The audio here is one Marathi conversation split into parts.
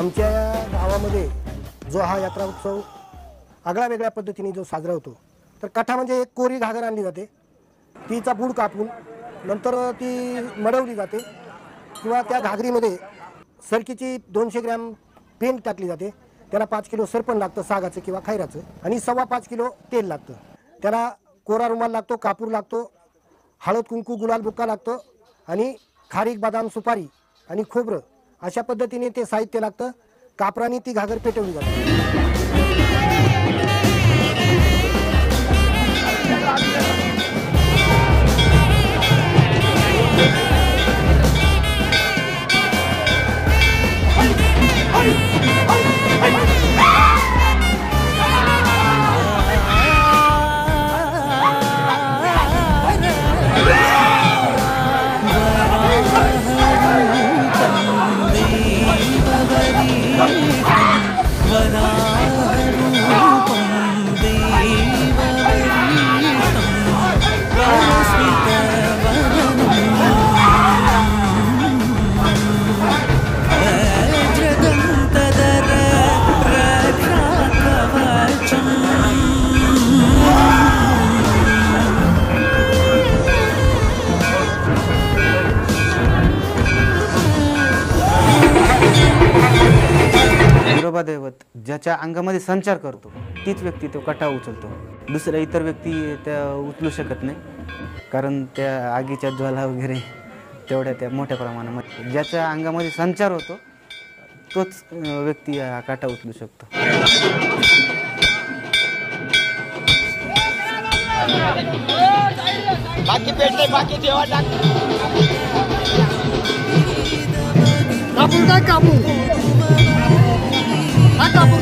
आमच्या गावामध्ये जो हा यात्रा उत्सव आगळ्या वेगळ्या पद्धतीने जो साजरा होतो, तर काठा म्हणजे एक कोरी घागर आणली जाते, तिचा बूड कापून नंतर ती मडवली जाते किंवा त्या घागरीमध्ये सरकीची 200 ग्रॅम पेंट टाकली जाते, त्याला 5 किलो सरपण लागतं सागाचं किंवा खैराचं आणि 5.25 किलो तेल लागतं, त्याला कोरा रुमाल लागतो, कापूर लागतो, हळद कुंकू गुलाल बुक्का लागतो आणि खारीक बदाम सुपारी आणि खोबरं अशा पद्धतीने ते साहित्य लागतं. कापराने ती घागर पेटवली जाते. दैवत ज्याच्या अंगामध्ये संचार करतो तीच व्यक्ती तो काठा उचलतो. दुसऱ्या इतर व्यक्ती त्या उचलू शकत नाही, कारण त्या आगीच्या ज्वाला वगैरे तेवढ्या त्या मोठ्या प्रमाणामध्ये ज्याच्या अंगामध्ये संचार होतो तोच व्यक्ती हा काठा उचलू शकतो. बाकी पेटले बाकी जेव्हा टाक कापूर काय कापूर हा कापूर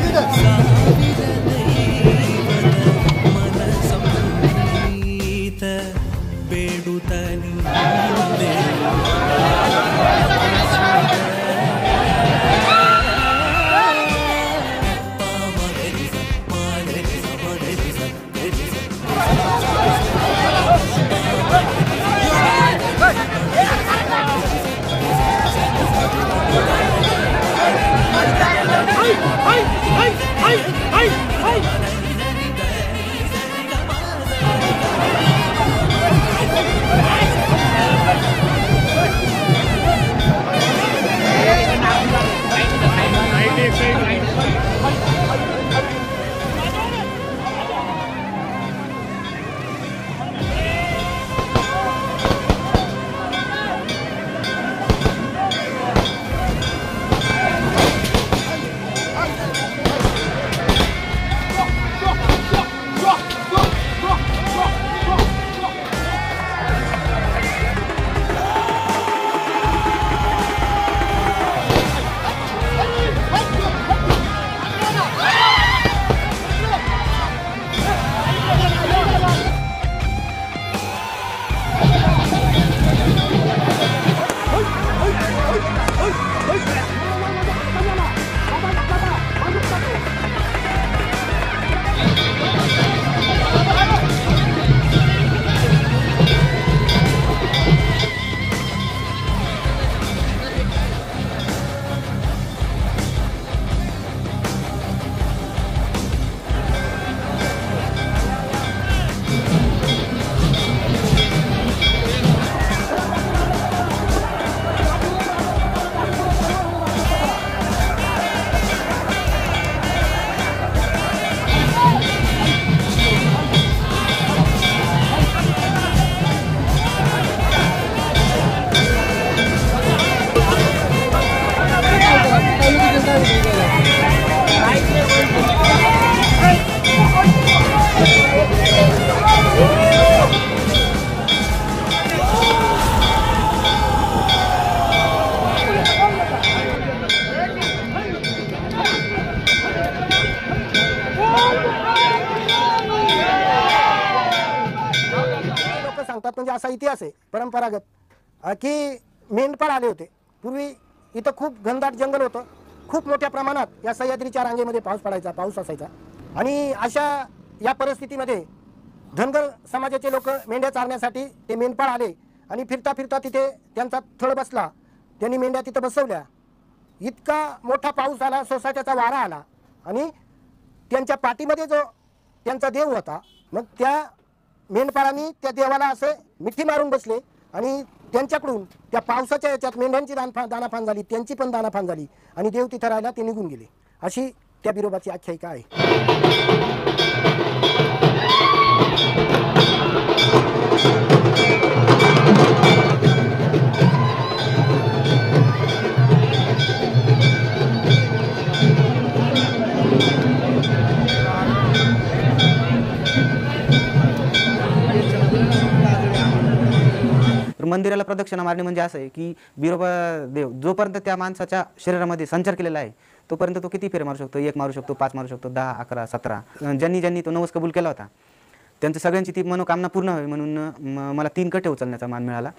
सांगतात. म्हणजे असा इतिहास आहे परंपरागत की मेंढपाळ आले होते पूर्वी. इथं खूप घनदाट जंगल होतं, खूप मोठ्या प्रमाणात या सह्याद्रीच्या रांगेमध्ये पाऊस असायचा आणि अशा या परिस्थितीमध्ये धनगर समाजाचे लोक मेंढ्या चारण्यासाठी ते मेंढपाळ आले आणि फिरता फिरता तिथे त्यांचा थळ बसला. त्यांनी मेंढ्या तिथं बसवल्या इतका मोठा पाऊस आला, सोसाट्याचा वारा आला आणि त्यांच्या पाठीमध्ये जो त्यांचा देव होता, मग त्या मेंढपाळांनी त्या देवाला असे मिठी मारून बसले आणि त्यांच्याकडून त्या पावसाच्या याच्यात मेंढ्यांची दानापान झाली, त्यांची पण दानापान झाली आणि देव तिथं राहायला ते निघून गेले. अशी त्या बिरोबाची आख्यायिका आहे. तर मंदिराला प्रदक्षिणा मारणे म्हणजे असं आहे की बिरोबा देव जोपर्यंत त्या माणसाच्या शरीरामध्ये संचार केलेला आहे तोपर्यंत तो किती फेरे मारू शकतो, 1 मारू शकतो, 5 मारू शकतो, 10, 11, 17. ज्यांनी तो नवस कबूल केला होता त्यांच्या सगळ्यांची ती मनोकामना पूर्ण व्हावी म्हणून मला 3 कटे उचलण्याचा मान मिळाला.